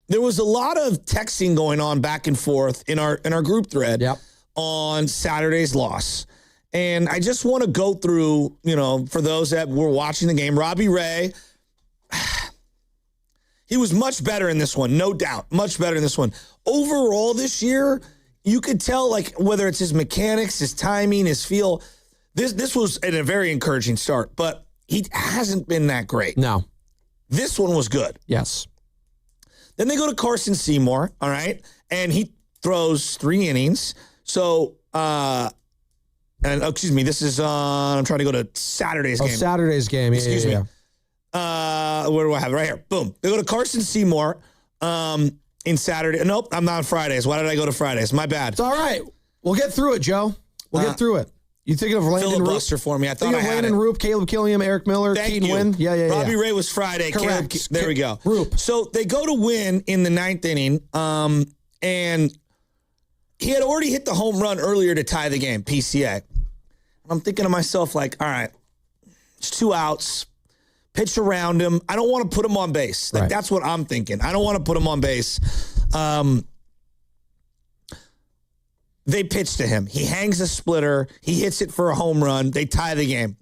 there was a lot of texting going on back and forth in our group thread on Saturday's loss. And I just want to go through, for those that were watching the game, Robbie Ray, he was much better in this one, no doubt, much better in this one. Overall this year, you could tell, whether it's his mechanics, his timing, his feel, this was a very encouraging start, but he hasn't been that great. No. This one was good. Yes. Then they go to Carson Seymour, all right, and he throws 3 innings. So, this is on, I'm trying to go to Saturday's game. Saturday's game. Excuse me. Where do I have it? Right here. Boom. They go to Carson Seymour in Saturday. Nope, I'm not on Fridays. Why did I go to Fridays? My bad. It's all right. We'll get through it, Joe. We'll get through it. You thinking of Landon filibuster Roupp? for me. I thought I had Landon Roupp, Caleb Killiam, Eric Miller, Keaton Winn. Yeah. Robbie Ray was Friday. Correct. There we go. Roupp. So they go to Wynn in the 9th inning, and he had already hit the home run earlier to tie the game, PCA. I'm thinking to myself, all right, it's 2 outs. Pitch around him. I don't want to put him on base. That's what I'm thinking. I don't want to put him on base. They pitch to him. He hangs a splitter. He hits it for a home run. They tie the game.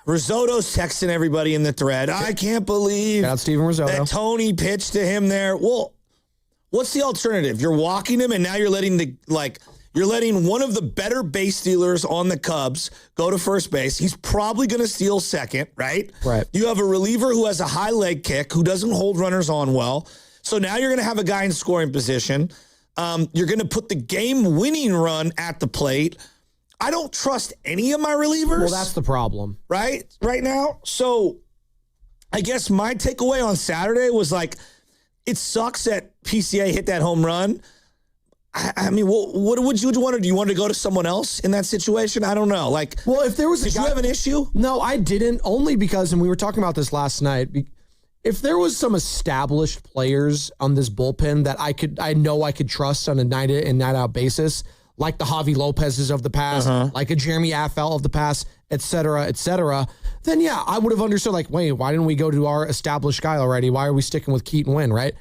Risotto's texting everybody in the thread. I can't believe that Tony pitched to him there. Well, what's the alternative? You're walking him, and now you're letting one of the better base stealers on the Cubs go to first base. He's probably going to steal second, right? Right. You have a reliever who has a high leg kick, who doesn't hold runners on well. So now you're going to have a guy in scoring position. You're going to put the game-winning run at the plate. I don't trust any of my relievers. Well, that's the problem. Right now. So I guess my takeaway on Saturday was it sucks that PCA hit that home run. I mean, what would you want to do? Do you want to go to someone else in that situation? I don't know. Well, if there was did you have an issue? No, I didn't. Only because, and we were talking about this last night, if there was some established players on this bullpen that I know I could trust on a night in and night out basis, like the Javi Lopez's of the past, like a Jeremy Affel of the past, et cetera, then yeah, I would have understood wait, why didn't we go to our established guy already? Why are we sticking with Keaton Winn, right?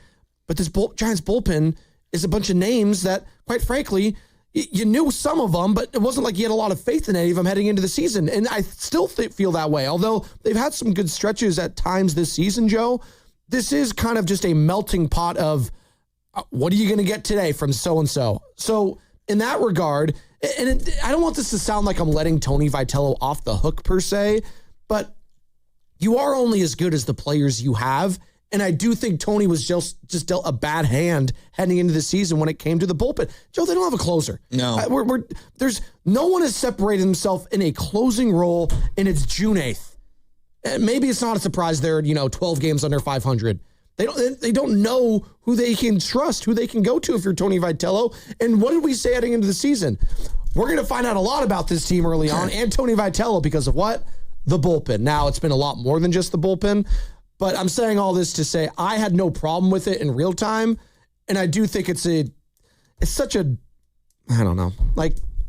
But this Giants bullpen is a bunch of names that, quite frankly, you knew some of them, but it wasn't like you had a lot of faith in any of them heading into the season. And I still feel that way. Although they've had some good stretches at times this season, Joe, this is kind of just a melting pot of what are you going to get today from so-and-so. So in that regard, and I don't want this to sound like I'm letting Tony Vitello off the hook per se, but you are only as good as the players you have. And I do think Tony was just dealt a bad hand heading into the season when it came to the bullpen. Joe, they don't have a closer. No. There's no one has separated himself in a closing role, and it's June 8th. Maybe it's not a surprise they're 12 games under 500. They don't know who they can trust, who they can go to if you're Tony Vitello. And what did we say heading into the season? We're going to find out a lot about this team early on and Tony Vitello because of what? The bullpen. Now, it's been a lot more than just the bullpen. But I'm saying all this to say I had no problem with it in real time. And I do think it's such a, I don't know.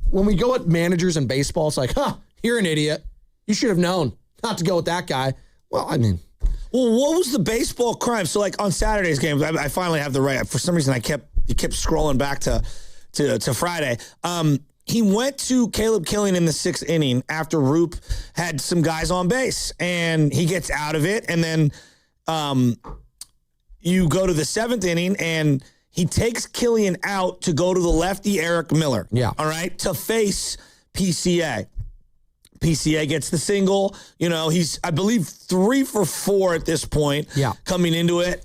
When we go at managers in baseball, it's you're an idiot. You should have known not to go with that guy. Well, I mean. Well, what was the baseball crime? So on Saturday's game, I finally have the right. For some reason, you kept scrolling back to Friday. He went to Caleb Killian in the 6th inning after Roupp had some guys on base, and he gets out of it. And then you go to the 7th inning, and he takes Killian out to go to the lefty Eric Miller. Yeah. All right, to face PCA. PCA gets the single. He's, I believe, 3 for 4 at this point. Yeah. Coming into it.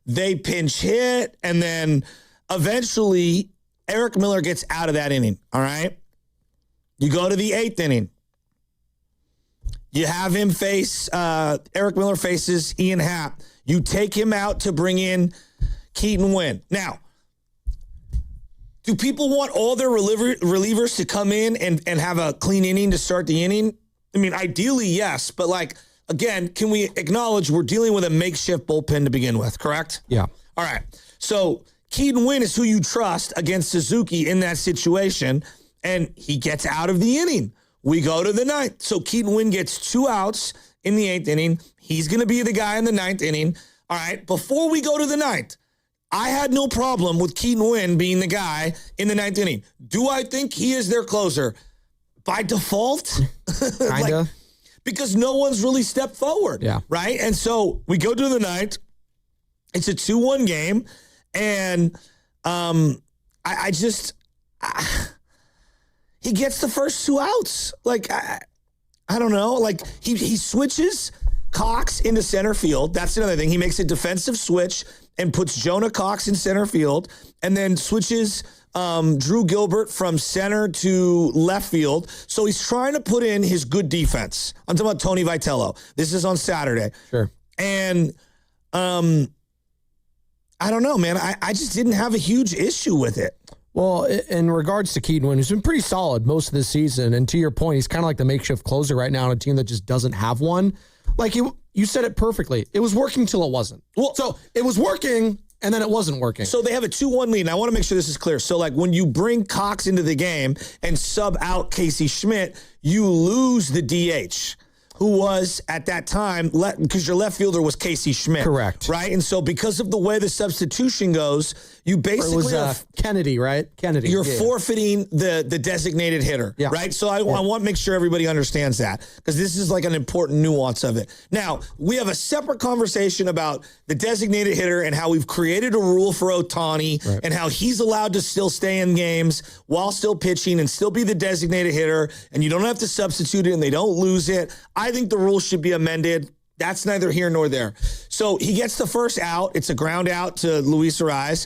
They pinch hit, and then eventually Eric Miller gets out of that inning, all right? You go to the 8th inning. You have him face, Eric Miller faces Ian Happ. You take him out to bring in Keaton Winn. Now, do people want all their relievers to come in and have a clean inning to start the inning? I mean, ideally, yes. But, again, can we acknowledge we're dealing with a makeshift bullpen to begin with, correct? Yeah. All right. So Keaton Winn is who you trust against Suzuki in that situation, and he gets out of the inning. We go to the 9th. So Keaton Winn gets 2 outs in the 8th inning. He's going to be the guy in the 9th inning. all right, before we go to the ninth, I had no problem with Keaton Winn being the guy in the ninth inning. Do I think he is their closer? By default? Kind of. Because no one's really stepped forward. Yeah. Right? And so we go to the ninth. It's a 2-1 game. And he gets the first 2 outs. Like, I don't know. Like, he switches Cox into center field. That's another thing. He makes a defensive switch and puts Jonah Cox in center field and then switches Drew Gilbert from center to left field. So he's trying to put in his good defense. I'm talking about Tony Vitello. This is on Saturday. Sure. And I don't know, man. I just didn't have a huge issue with it. Well, in regards to Keaton Winn, who's been pretty solid most of this season, and to your point, he's kind of like the makeshift closer right now on a team that just doesn't have one. Like you said it perfectly. It was working till it wasn't. Well, so it was working, and then it wasn't working. So they have a 2-1 lead, and I want to make sure this is clear. So, like, when you bring Cox into the game and sub out Casey Schmitt, you lose the DH, who was, at that time, because your left fielder was Casey Schmitt. Correct. Right? And so because of the way the substitution goes, you basically Kennedy, right? Kennedy. You're forfeiting the designated hitter, right? So I want to make sure everybody understands that, because this is like an important nuance of it. Now, we have a separate conversation about the designated hitter and how we've created a rule for Ohtani and how he's allowed to still stay in games while still pitching and still be the designated hitter, and you don't have to substitute it and they don't lose it. I think the rule should be amended. That's neither here nor there. So he gets the first out. It's a ground out to Luis Ariz.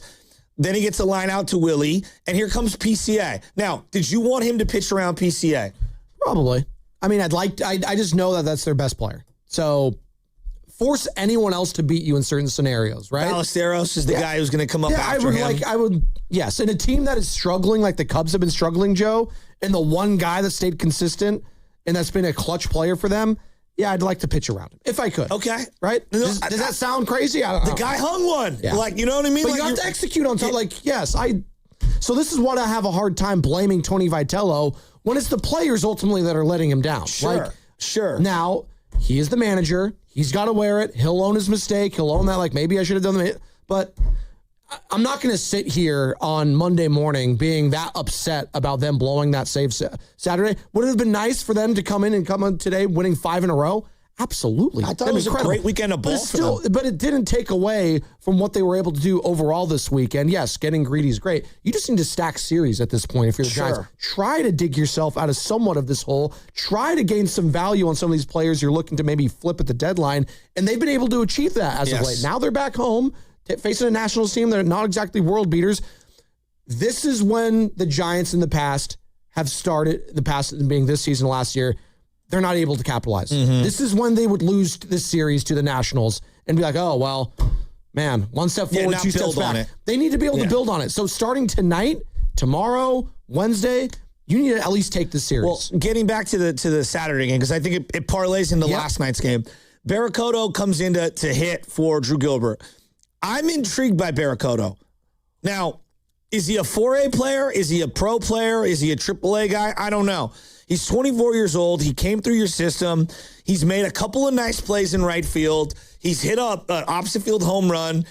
Then he gets a line out to Willie, and here comes PCA. Now, did you want him to pitch around PCA? Probably. I mean, I just know that that's their best player. So force anyone else to beat you in certain scenarios, right? Ballesteros is the guy who's going to come up after him. Yes. In a team that is struggling, like the Cubs have been struggling, Joe, and the one guy that stayed consistent and that's been a clutch player for them, yeah, I'd like to pitch around him if I could. Okay. Right? Does that sound crazy? I don't know. The guy hung one. Yeah. Like, you know what I mean? But like you have to execute on something. Like, yes, so this is what I have a hard time blaming Tony Vitello when it's the players ultimately that are letting him down. Sure. Now, he is the manager. He's got to wear it. He'll own his mistake. He'll own that, like, maybe I should have done that. But I'm not going to sit here on Monday morning being that upset about them blowing that save Saturday. Would it have been nice for them to come on today winning 5 in a row? Absolutely. I thought it was incredible. A great weekend of ball for them. But it didn't take away from what they were able to do overall this weekend. Yes, getting greedy is great. You just need to stack series at this point if you're the Giants. Try to dig yourself out of somewhat of this hole. Try to gain some value on some of these players you're looking to maybe flip at the deadline. And they've been able to achieve that as of late. Now they're back home facing a Nationals team. They're not exactly world beaters. This is when the Giants in the past have started, the past being this season, last year, they're not able to capitalize. Mm-hmm. This is when they would lose this series to the Nationals and be like, oh, well, man, one step forward, 2 steps back. They need to be able to build on it. So starting tonight, tomorrow, Wednesday, you need to at least take the series. Well, getting back to the Saturday game, because I think it parlays into last night's game. Bericoto comes in to hit for Drew Gilbert. I'm intrigued by Bericoto. Now, is he a 4A player? Is he a pro player? Is he a AAA guy? I don't know. He's 24 years old. He came through your system. He's made a couple of nice plays in right field. He's hit an opposite field home run.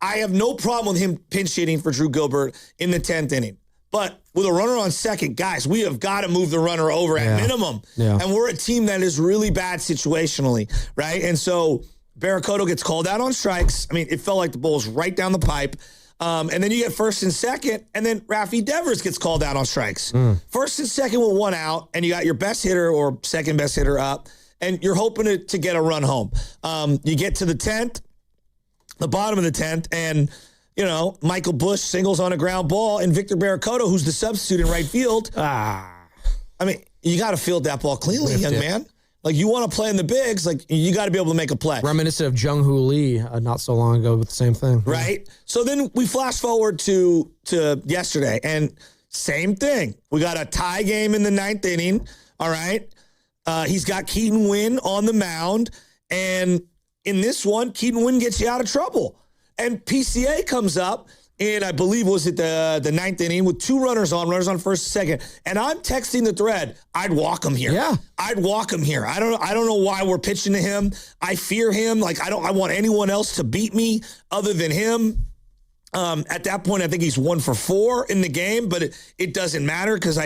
I have no problem with him pinch hitting for Drew Gilbert in the 10th inning. But with a runner on second, guys, we have got to move the runner over at minimum. Yeah. And we're a team that is really bad situationally, right? And so Bericoto gets called out on strikes. I mean, it felt like the ball was right down the pipe. And then you get first and second, and then Rafi Devers gets called out on strikes. First and second with 1 out, and you got your best hitter or second best hitter up, and you're hoping to get a run home. You get to the 10th, the bottom of the 10th, and, you know, Michael Busch singles on a ground ball, and Victor Bericoto, who's the substitute in right field. I mean, you got to field that ball cleanly, young man. Like, you want to play in the bigs, like, you got to be able to make a play. Reminiscent of Jung Ho Lee not so long ago with the same thing. Right? So then we flash forward to yesterday, and same thing. We got a tie game in the 9th inning, all right? He's got Keaton Winn on the mound, and in this one, Keaton Winn gets you out of trouble. And PCA comes up, in, I believe, was it the ninth inning with 2 runners on first and second. And I'm texting the thread, I'd walk him here. Yeah. I'd walk him here. I don't know why we're pitching to him. I fear him. Like, I want anyone else to beat me other than him. At that point, I think he's 1 for 4 in the game, but it doesn't matter because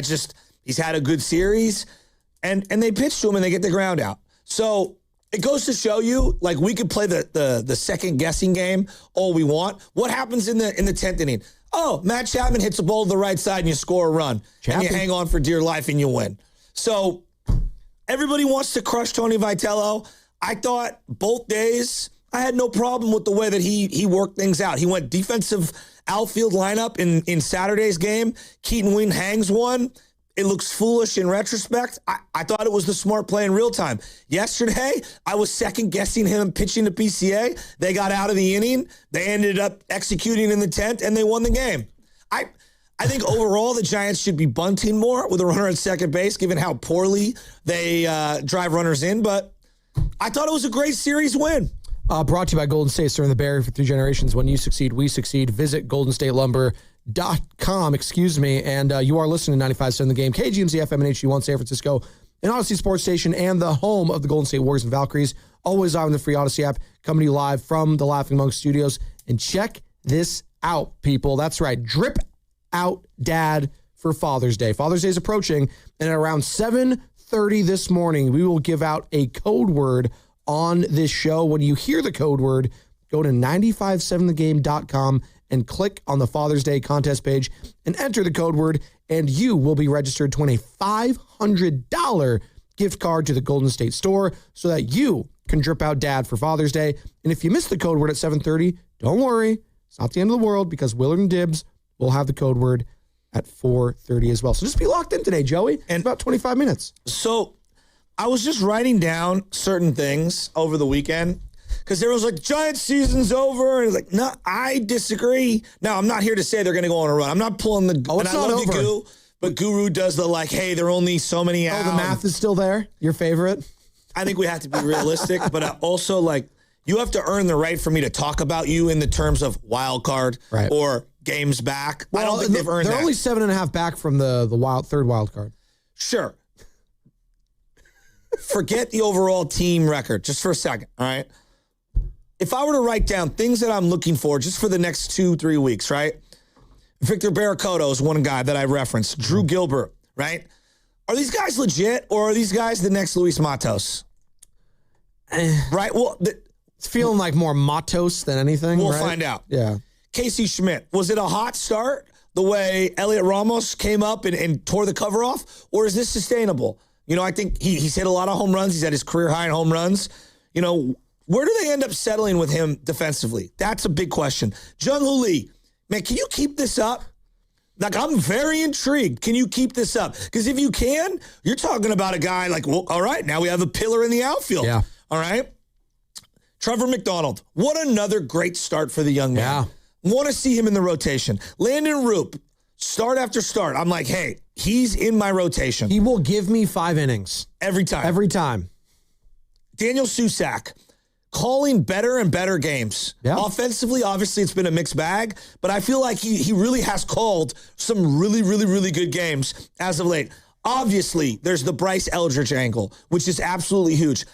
he's had a good series. And they pitch to him and they get the ground out. So it goes to show you, like, we could play the second guessing game all we want. What happens in the 10th inning? Oh, Matt Chapman hits a ball to the right side and you score a run. And you hang on for dear life and you win. So everybody wants to crush Tony Vitello. I thought both days I had no problem with the way that he worked things out. He went defensive outfield lineup in Saturday's game. Keaton Winn hangs one. It looks foolish in retrospect. I thought it was the smart play in real time. Yesterday, I was second-guessing him pitching to PCA. They got out of the inning. They ended up executing in the 10th, and they won the game. I think overall the Giants should be bunting more with a runner at second base, given how poorly they drive runners in. But I thought it was a great series win. Brought to you by Golden State, serving the Bay for 3 generations. When you succeed, we succeed. Visit goldenstatelumber.com, and you are listening to 95.7 The Game, KGMZ FM and HD1 San Francisco, an Odyssey Sports Station, and the home of the Golden State Warriors and Valkyries. Always on the free Odyssey app, coming to you live from the Laughing Monk Studios. And check this out, people. That's right, Drip Out Dad for Father's Day. Father's Day is approaching, and at around 7:30 this morning, we will give out a code word on this show. When you hear the code word, go to 957thegame.com and click on the Father's Day contest page and enter the code word, and you will be registered to win a $500 gift card to the Golden State store so that you can drip out dad for Father's Day. And if you miss the code word at 7:30, don't worry. It's not the end of the world because Willard and Dibbs will have the code word at 4:30 as well. So just be locked in today, Joey. And about 25 minutes. So I was just writing down certain things over the weekend because there was like, Giants season's over. And it's like, no, I disagree. Now, I'm not here to say they're going to go on a run. I'm not pulling the... Oh, it's not over. But Guru does the like, hey, there are only so many out. Oh, the math is still there? Your favorite? I think we have to be realistic, but also like, you have to earn the right for me to talk about you in the terms of wild card or games back. Well, I don't think they've earned that. They're only 7.5 back from the third wild card. Sure. Forget the overall team record just for a second, all right? If I were to write down things that I'm looking for just for the next 2-3 weeks, right? Victor Bericoto is one guy that I referenced. Drew Gilbert, right? Are these guys legit, or are these guys the next Luis Matos? Right? Well, it's feeling like more Matos than anything. We'll find out. Yeah. Casey Schmitt, was it a hot start the way Elliot Ramos came up and tore the cover off, or is this sustainable? You know, I think he's hit a lot of home runs. He's at his career high in home runs. You know, where do they end up settling with him defensively? That's a big question. Jung Ho Lee, man, can you keep this up? Like, I'm very intrigued. Can you keep this up? Because if you can, you're talking about a guy like, well, all right, now we have a pillar in the outfield. Yeah. All right. Trevor McDonald, what another great start for the young man. Yeah. Want to see him in the rotation. Landon Roupp, start after start. I'm like, hey, he's in my rotation. He will give me 5 innings. Every time. Every time. Daniel Susac, calling better and better games. Yeah. Offensively, obviously, it's been a mixed bag, but I feel like he really has called some really, really, really good games as of late. Obviously, there's the Bryce Eldridge angle, which is absolutely huge.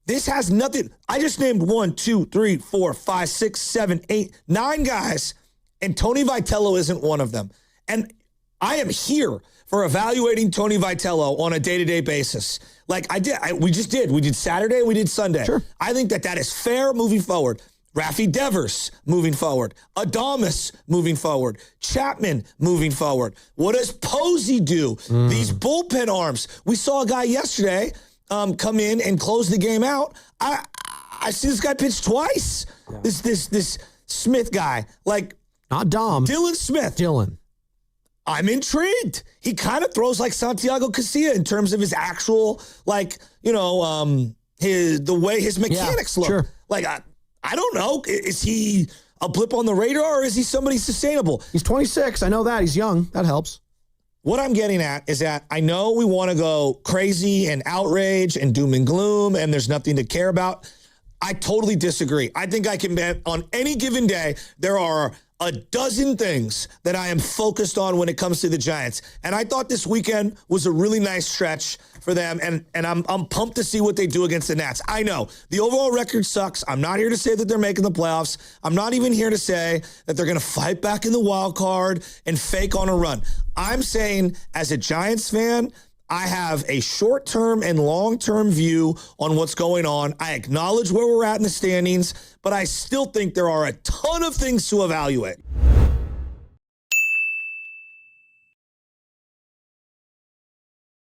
This has nothing. I just named 1, 2, 3, 4, 5, 6, 7, 8, 9 guys, and Tony Vitello isn't one of them. And I am here for evaluating Tony Vitello on a day-to-day basis. Like we did Saturday, we did Sunday. Sure. I think that is fair moving forward. Rafi Devers moving forward. Adames moving forward. Chapman moving forward. What does Posey do? These bullpen arms. We saw a guy yesterday come in and close the game out. I see this guy pitch twice. Yeah. This Smith guy, like not Dom. Dylan Smith. Dylan. I'm intrigued. He kind of throws like Santiago Casilla in terms of his actual, like, you know, the way his mechanics look. Sure. Like, I don't know. Is he a blip on the radar, or is he somebody sustainable? He's 26. I know that. He's young. That helps. What I'm getting at is that I know we want to go crazy and outrage and doom and gloom, and there's nothing to care about. I totally disagree. I think I can bet on any given day there are a dozen things that I am focused on when it comes to the Giants. And I thought this weekend was a really nice stretch for them, and I'm pumped to see what they do against the Nats. I know the overall record sucks. I'm not here to say that they're making the playoffs. I'm not even here to say that they're going to fight back in the wild card and fake on a run. I'm saying, as a Giants fan, I have a short-term and long-term view on what's going on. I acknowledge where we're at in the standings, but I still think there are a ton of things to evaluate.